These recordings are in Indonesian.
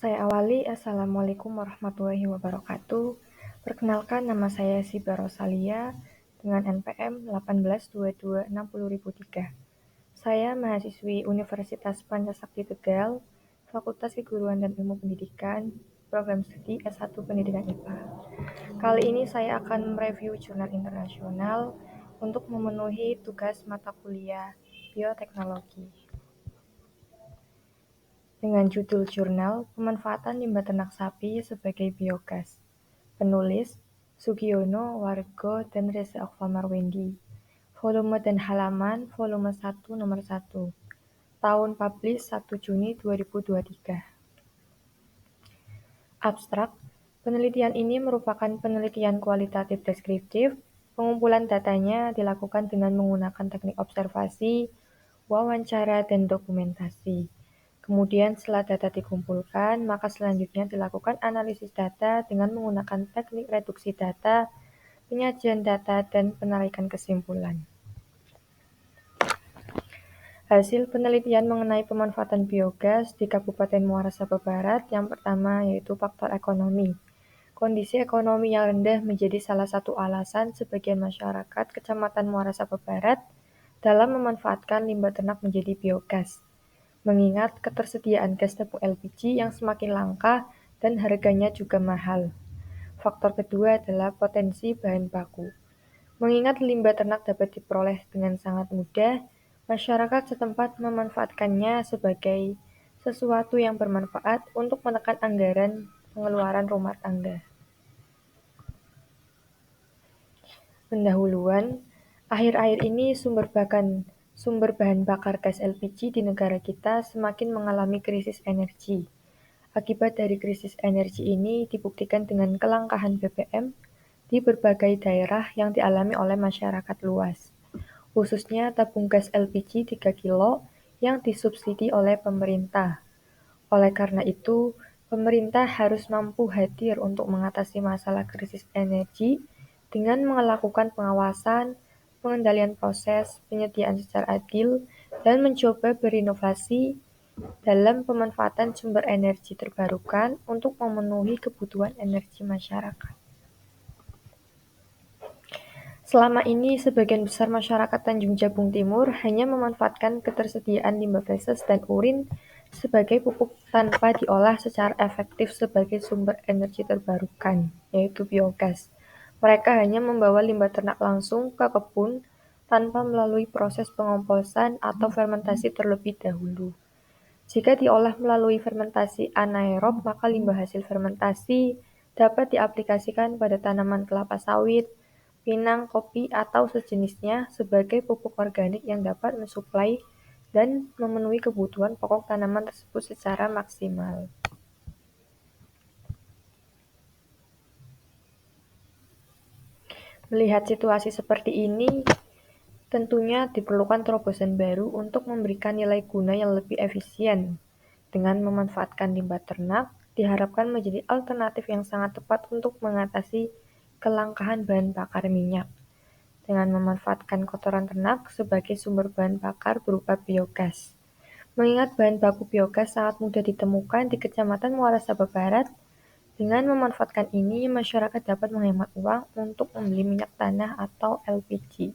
Saya awali, Assalamualaikum warahmatullahi wabarakatuh. Perkenalkan, nama saya Siba Rosalia dengan NPM 182260003. Saya mahasiswi Universitas Pancasakti Tegal, Fakultas Keguruan dan Ilmu Pendidikan, Program Studi S1 Pendidikan IPA. Kali ini saya akan mereview jurnal internasional untuk memenuhi tugas mata kuliah Bioteknologi. Dengan judul jurnal Pemanfaatan Limbah Ternak Sapi sebagai Biogas. Penulis Sugiono Wargo dan Reza Okfamar Wendy. Volume dan halaman volume 1 nomor 1. Tahun publish 1 Juni 2023. Abstrak. Penelitian ini merupakan penelitian kualitatif deskriptif. Pengumpulan datanya dilakukan dengan menggunakan teknik observasi, wawancara, dan dokumentasi. Kemudian setelah data dikumpulkan, maka selanjutnya dilakukan analisis data dengan menggunakan teknik reduksi data, penyajian data, dan penarikan kesimpulan. Hasil penelitian mengenai pemanfaatan biogas di Kabupaten Muara Sabah Barat yang pertama yaitu faktor ekonomi. Kondisi ekonomi yang rendah menjadi salah satu alasan sebagian masyarakat Kecamatan Muara Sabah Barat dalam memanfaatkan limbah ternak menjadi biogas. Mengingat ketersediaan gas tabung LPG yang semakin langka dan harganya juga mahal. Faktor kedua adalah potensi bahan baku. Mengingat limbah ternak dapat diperoleh dengan sangat mudah, masyarakat setempat memanfaatkannya sebagai sesuatu yang bermanfaat untuk menekan anggaran pengeluaran rumah tangga. Pendahuluan, akhir-akhir ini sumber bahan bakar gas LPG di negara kita semakin mengalami krisis energi. Akibat dari krisis energi ini dibuktikan dengan kelangkaan BBM di berbagai daerah yang dialami oleh masyarakat luas, khususnya tabung gas LPG 3 kilo yang disubsidi oleh pemerintah. Oleh karena itu, pemerintah harus mampu hadir untuk mengatasi masalah krisis energi dengan melakukan pengawasan, pengendalian proses, penyediaan secara adil, dan mencoba berinovasi dalam pemanfaatan sumber energi terbarukan untuk memenuhi kebutuhan energi masyarakat. Selama ini, sebagian besar masyarakat Tanjung Jabung Timur hanya memanfaatkan ketersediaan limbah feses dan urin sebagai pupuk tanpa diolah secara efektif sebagai sumber energi terbarukan, yaitu biogas. Mereka hanya membawa limbah ternak langsung ke kebun tanpa melalui proses pengomposan atau fermentasi terlebih dahulu. Jika diolah melalui fermentasi anaerob, maka limbah hasil fermentasi dapat diaplikasikan pada tanaman kelapa sawit, pinang, kopi, atau sejenisnya sebagai pupuk organik yang dapat mensuplai dan memenuhi kebutuhan pokok tanaman tersebut secara maksimal. Melihat situasi seperti ini, tentunya diperlukan terobosan baru untuk memberikan nilai guna yang lebih efisien. Dengan memanfaatkan limbah ternak, diharapkan menjadi alternatif yang sangat tepat untuk mengatasi kelangkaan bahan bakar minyak. Dengan memanfaatkan kotoran ternak sebagai sumber bahan bakar berupa biogas. Mengingat bahan baku biogas sangat mudah ditemukan di Kecamatan Muara Sabah Barat, dengan memanfaatkan ini, masyarakat dapat menghemat uang untuk membeli minyak tanah atau LPG.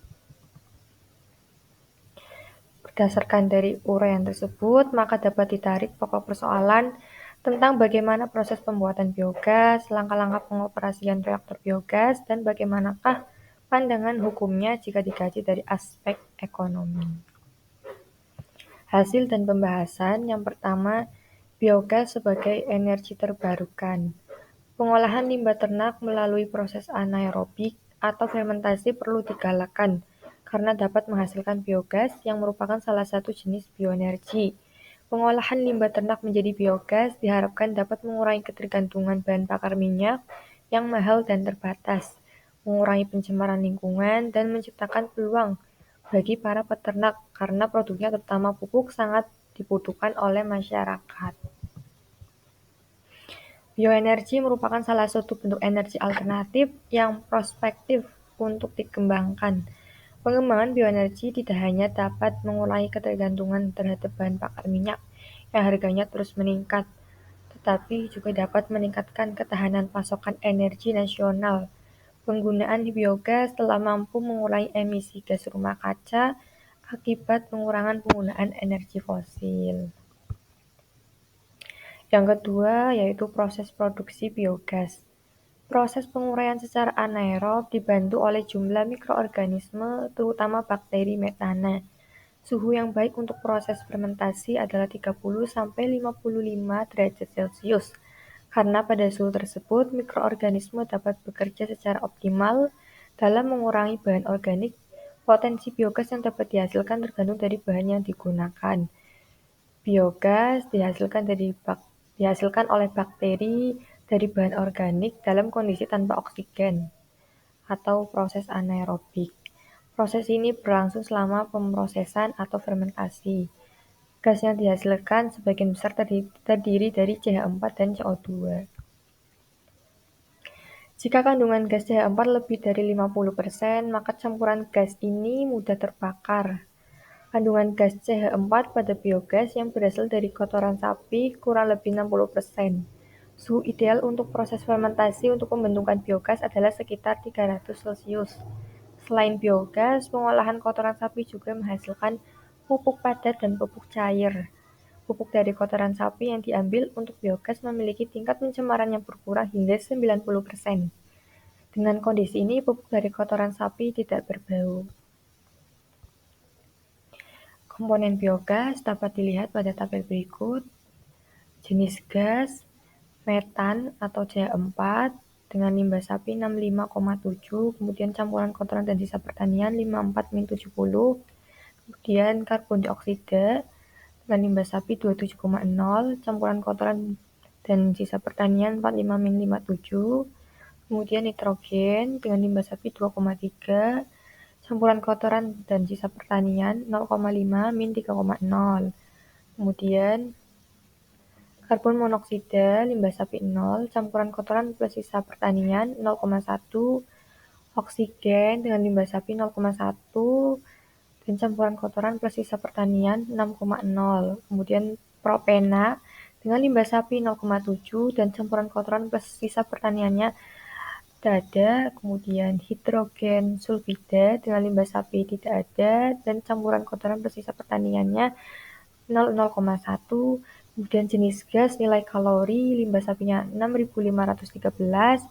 Berdasarkan dari uraian tersebut, maka dapat ditarik pokok persoalan tentang bagaimana proses pembuatan biogas, langkah-langkah pengoperasian reaktor biogas, dan bagaimanakah pandangan hukumnya jika dikaji dari aspek ekonomi. Hasil dan pembahasan yang pertama, biogas sebagai energi terbarukan. Pengolahan limbah ternak melalui proses anaerobik atau fermentasi perlu digalakkan karena dapat menghasilkan biogas yang merupakan salah satu jenis bioenergi. Pengolahan limbah ternak menjadi biogas diharapkan dapat mengurangi ketergantungan bahan bakar minyak yang mahal dan terbatas, mengurangi pencemaran lingkungan, dan menciptakan peluang bagi para peternak karena produknya terutama pupuk sangat dibutuhkan oleh masyarakat. Bioenergi merupakan salah satu bentuk energi alternatif yang prospektif untuk dikembangkan. Pengembangan bioenergi tidak hanya dapat mengurangi ketergantungan terhadap bahan bakar minyak yang harganya terus meningkat, tetapi juga dapat meningkatkan ketahanan pasokan energi nasional. Penggunaan biogas telah mampu mengurangi emisi gas rumah kaca akibat pengurangan penggunaan energi fosil. Yang kedua yaitu proses produksi biogas. Proses penguraian secara anaerob dibantu oleh jumlah mikroorganisme, terutama bakteri metana. Suhu yang baik untuk proses fermentasi adalah 30–55 derajat Celcius. Karena pada suhu tersebut, mikroorganisme dapat bekerja secara optimal dalam mengurangi bahan organik. Potensi biogas yang dapat dihasilkan tergantung dari bahan yang digunakan. Biogas dihasilkan oleh bakteri dari bahan organik dalam kondisi tanpa oksigen atau proses anaerobik. Proses ini berlangsung selama pemrosesan atau fermentasi. Gas yang dihasilkan sebagian besar terdiri dari CH4 dan CO2. Jika kandungan gas CH4 lebih dari 50%, maka campuran gas ini mudah terbakar. Kandungan gas CH4 pada biogas yang berasal dari kotoran sapi kurang lebih 60%. Suhu ideal untuk proses fermentasi untuk pembentukan biogas adalah sekitar 300 Celcius. Selain biogas, pengolahan kotoran sapi juga menghasilkan pupuk padat dan pupuk cair. Pupuk dari kotoran sapi yang diambil untuk biogas memiliki tingkat pencemaran yang berkurang hingga 90%. Dengan kondisi ini, pupuk dari kotoran sapi tidak berbau. Komponen biogas dapat dilihat pada tabel berikut. Jenis gas, metan atau CH4 dengan limbah sapi 65,7, kemudian campuran kotoran dan sisa pertanian 54-70, kemudian karbon dioksida dengan limbah sapi 27,0, campuran kotoran dan sisa pertanian 45-57, kemudian nitrogen dengan limbah sapi 2,3, campuran kotoran dan sisa pertanian 0,5-3,0, kemudian karbon monoksida limbah sapi 0, campuran kotoran plus sisa pertanian 0,1, oksigen dengan limbah sapi 0,1, dan campuran kotoran plus sisa pertanian 6,0. Kemudian propena dengan limbah sapi 0,7 dan campuran kotoran plus sisa pertaniannya tidak ada. Kemudian hidrogen sulfida dengan limbah sapi tidak ada dan campuran kotoran plus sisa pertaniannya 0,1. Kemudian jenis gas, nilai kalori, limbah sapinya 6.513,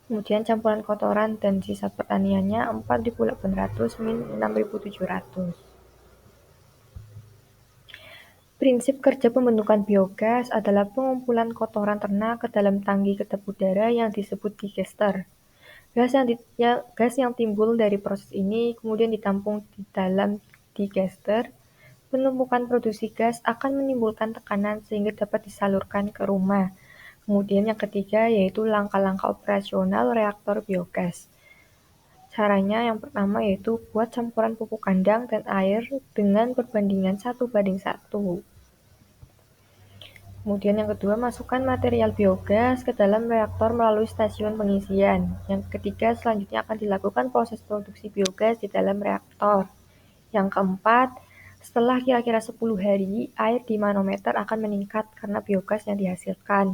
kemudian campuran kotoran dan sisa pertaniannya 4.800-6.700. Prinsip kerja pembentukan biogas adalah pengumpulan kotoran ternak ke dalam tangki kedap udara yang disebut digester. Gas yang timbul dari proses ini kemudian ditampung di dalam digester. Penumpukan produksi gas akan menimbulkan tekanan sehingga dapat disalurkan ke rumah. Kemudian yang ketiga yaitu langkah-langkah operasional reaktor biogas. Caranya yang pertama yaitu buat campuran pupuk kandang dan air dengan perbandingan 1:1. Kemudian yang kedua, masukkan material biogas ke dalam reaktor melalui stasiun pengisian. Yang ketiga, selanjutnya akan dilakukan proses produksi biogas di dalam reaktor. Yang keempat, setelah kira-kira 10 hari, air di manometer akan meningkat karena biogas yang dihasilkan.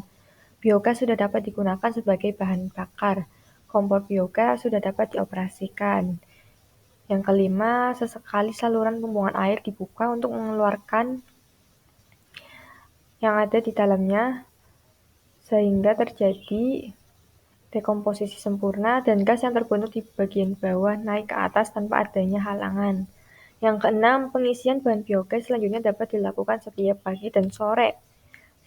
Biogas sudah dapat digunakan sebagai bahan bakar. Kompor biogas sudah dapat dioperasikan. Yang kelima, sesekali saluran pembuangan air dibuka untuk mengeluarkan yang ada di dalamnya sehingga terjadi dekomposisi sempurna dan gas yang terbentuk di bagian bawah naik ke atas tanpa adanya halangan. Yang keenam, pengisian bahan biogas selanjutnya dapat dilakukan setiap pagi dan sore.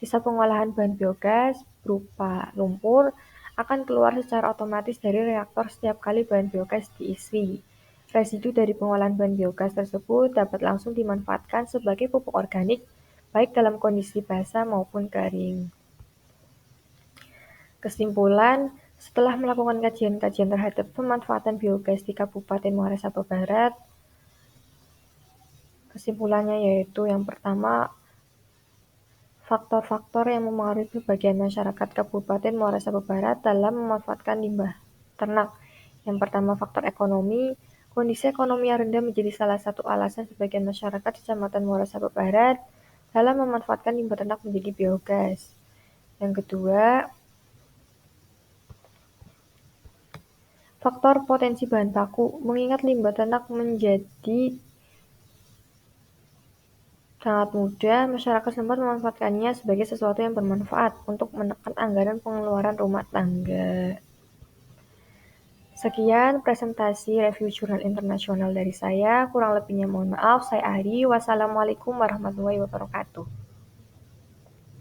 Sisa pengolahan bahan biogas berupa lumpur akan keluar secara otomatis dari reaktor setiap kali bahan biogas diisi. Residu dari pengolahan bahan biogas tersebut dapat langsung dimanfaatkan sebagai pupuk organik, baik dalam kondisi basah maupun kering. Kesimpulan, setelah melakukan kajian-kajian terhadap pemanfaatan biogas di Kabupaten Muara Sabah Barat, kesimpulannya yaitu yang pertama, faktor-faktor yang mempengaruhi sebagian masyarakat Kabupaten Muara Sabah Barat dalam memanfaatkan limbah ternak. Yang pertama, faktor ekonomi. Kondisi ekonomi yang rendah menjadi salah satu alasan sebagian masyarakat Kecamatan Muara Sabah Barat dalam memanfaatkan limbah ternak menjadi biogas. Yang kedua, faktor potensi bahan baku. Mengingat limbah ternak menjadi sangat mudah, masyarakat setempat memanfaatkannya sebagai sesuatu yang bermanfaat untuk menekan anggaran pengeluaran rumah tangga. Sekian presentasi review jurnal internasional dari saya. Kurang lebihnya mohon maaf. Saya Ari. Wassalamualaikum warahmatullahi wabarakatuh.